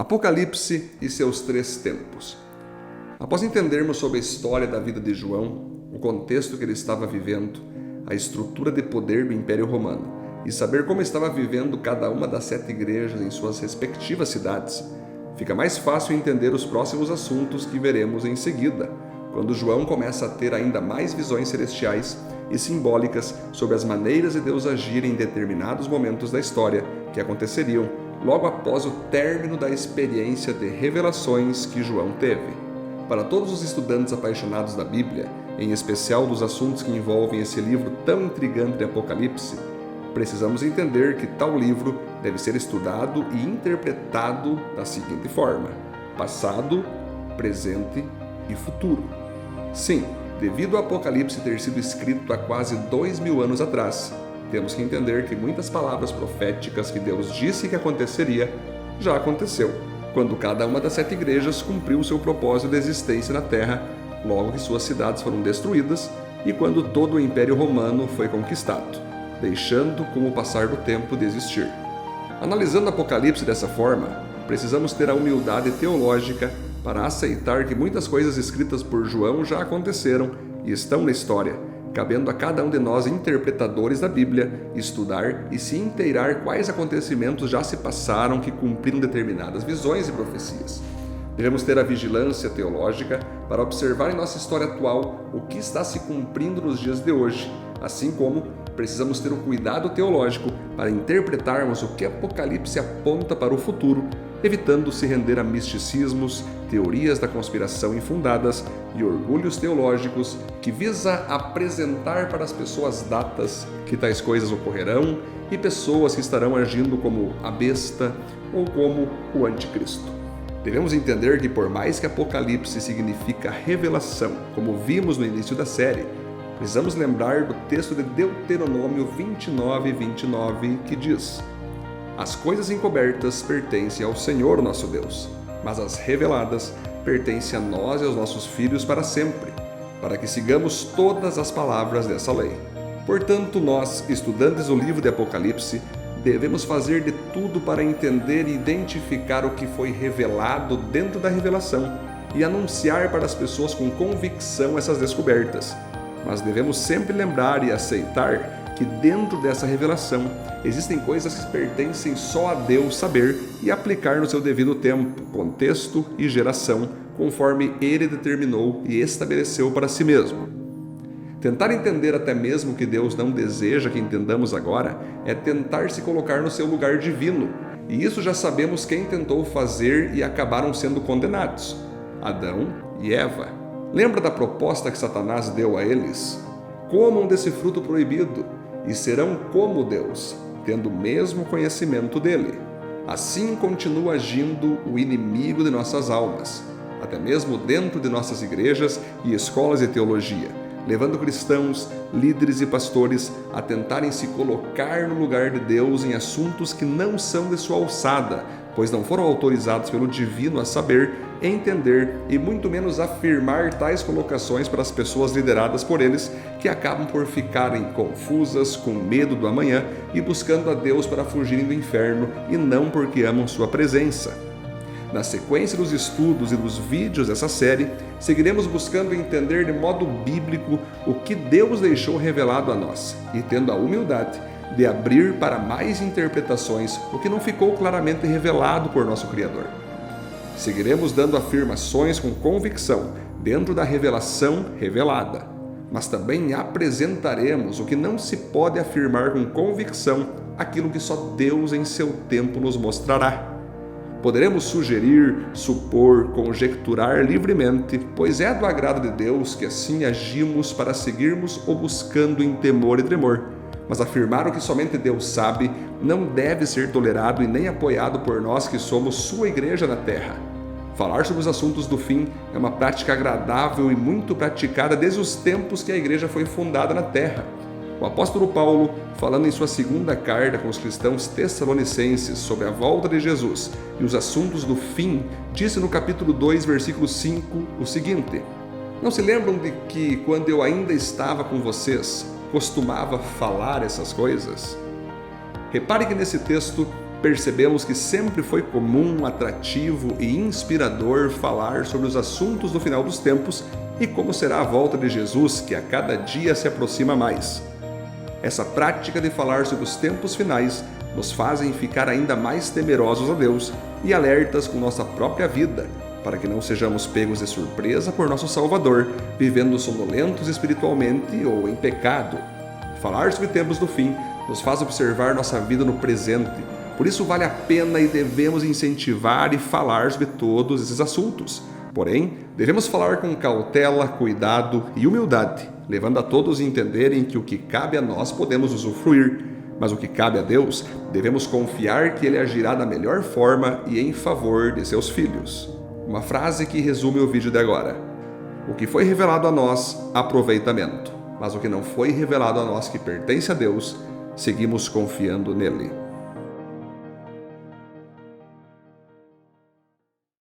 Apocalipse e seus 3 tempos. Após entendermos sobre a história da vida de João, o contexto que ele estava vivendo, a estrutura de poder do Império Romano e saber como estava vivendo cada uma das 7 igrejas em suas respectivas cidades, fica mais fácil entender os próximos assuntos que veremos em seguida, quando João começa a ter ainda mais visões celestiais e simbólicas sobre as maneiras de Deus agir em determinados momentos da história que aconteceriam logo após o término da experiência de revelações que João teve. Para todos os estudantes apaixonados da Bíblia, em especial dos assuntos que envolvem esse livro tão intrigante de Apocalipse, precisamos entender que tal livro deve ser estudado e interpretado da seguinte forma: passado, presente e futuro. Sim, devido ao Apocalipse ter sido escrito há quase 2000 anos atrás, temos que entender que muitas palavras proféticas que Deus disse que aconteceria, já aconteceu, quando cada uma das 7 igrejas cumpriu seu propósito de existência na Terra, logo que suas cidades foram destruídas e quando todo o Império Romano foi conquistado, deixando com o passar do tempo de existir. Analisando Apocalipse dessa forma, precisamos ter a humildade teológica para aceitar que muitas coisas escritas por João já aconteceram e estão na história, cabendo a cada um de nós, interpretadores da Bíblia, estudar e se inteirar quais acontecimentos já se passaram que cumpriram determinadas visões e profecias. Devemos ter a vigilância teológica para observar em nossa história atual o que está se cumprindo nos dias de hoje, assim como precisamos ter o cuidado teológico para interpretarmos o que Apocalipse aponta para o futuro, evitando se render a misticismos, teorias da conspiração infundadas e orgulhos teológicos que visa apresentar para as pessoas datas que tais coisas ocorrerão e pessoas que estarão agindo como a besta ou como o anticristo. Devemos entender que por mais que Apocalipse significa revelação, como vimos no início da série, precisamos lembrar do texto de Deuteronômio 29:29 que diz: as coisas encobertas pertencem ao Senhor nosso Deus, mas as reveladas pertencem a nós e aos nossos filhos para sempre, para que sigamos todas as palavras dessa lei. Portanto, nós, estudantes do livro de Apocalipse, devemos fazer de tudo para entender e identificar o que foi revelado dentro da revelação e anunciar para as pessoas com convicção essas descobertas. Mas devemos sempre lembrar e aceitar que dentro dessa revelação existem coisas que pertencem só a Deus saber e aplicar no seu devido tempo, contexto e geração, conforme Ele determinou e estabeleceu para si mesmo. Tentar entender até mesmo o que Deus não deseja que entendamos agora é tentar se colocar no seu lugar divino, e isso já sabemos quem tentou fazer e acabaram sendo condenados: Adão e Eva. Lembra da proposta que Satanás deu a eles? Comam desse fruto proibido e serão como Deus, tendo o mesmo conhecimento dele. Assim continua agindo o inimigo de nossas almas, até mesmo dentro de nossas igrejas e escolas de teologia, levando cristãos, líderes e pastores a tentarem se colocar no lugar de Deus em assuntos que não são de sua alçada, pois não foram autorizados pelo divino a saber, entender e muito menos afirmar tais colocações para as pessoas lideradas por eles, que acabam por ficarem confusas, com medo do amanhã e buscando a Deus para fugirem do inferno e não porque amam sua presença. Na sequência dos estudos e dos vídeos dessa série, seguiremos buscando entender de modo bíblico o que Deus deixou revelado a nós e tendo a humildade de abrir para mais interpretações o que não ficou claramente revelado por nosso Criador. Seguiremos dando afirmações com convicção dentro da revelação revelada, mas também apresentaremos o que não se pode afirmar com convicção, aquilo que só Deus em seu tempo nos mostrará. Poderemos sugerir, supor, conjecturar livremente, pois é do agrado de Deus que assim agimos para seguirmos o buscando em temor e tremor. Mas afirmar o que somente Deus sabe não deve ser tolerado e nem apoiado por nós que somos sua igreja na terra. Falar sobre os assuntos do fim é uma prática agradável e muito praticada desde os tempos que a igreja foi fundada na terra. O apóstolo Paulo, falando em sua segunda carta com os cristãos tessalonicenses sobre a volta de Jesus e os assuntos do fim, disse no capítulo 2, versículo 5, o seguinte: não se lembram de que, quando eu ainda estava com vocês, costumava falar essas coisas? Repare que nesse texto percebemos que sempre foi comum, atrativo e inspirador falar sobre os assuntos do final dos tempos e como será a volta de Jesus, que a cada dia se aproxima mais. Essa prática de falar sobre os tempos finais nos fazem ficar ainda mais temerosos a Deus e alertas com nossa própria vida, para que não sejamos pegos de surpresa por nosso Salvador, vivendo sonolentos espiritualmente ou em pecado. Falar sobre tempos do fim nos faz observar nossa vida no presente. Por isso vale a pena e devemos incentivar e falar sobre todos esses assuntos. Porém, devemos falar com cautela, cuidado e humildade, levando a todos a entenderem que o que cabe a nós podemos usufruir, mas o que cabe a Deus, devemos confiar que Ele agirá da melhor forma e em favor de seus filhos. Uma frase que resume o vídeo de agora: o que foi revelado a nós, aproveitamento, mas o que não foi revelado a nós que pertence a Deus, seguimos confiando nele.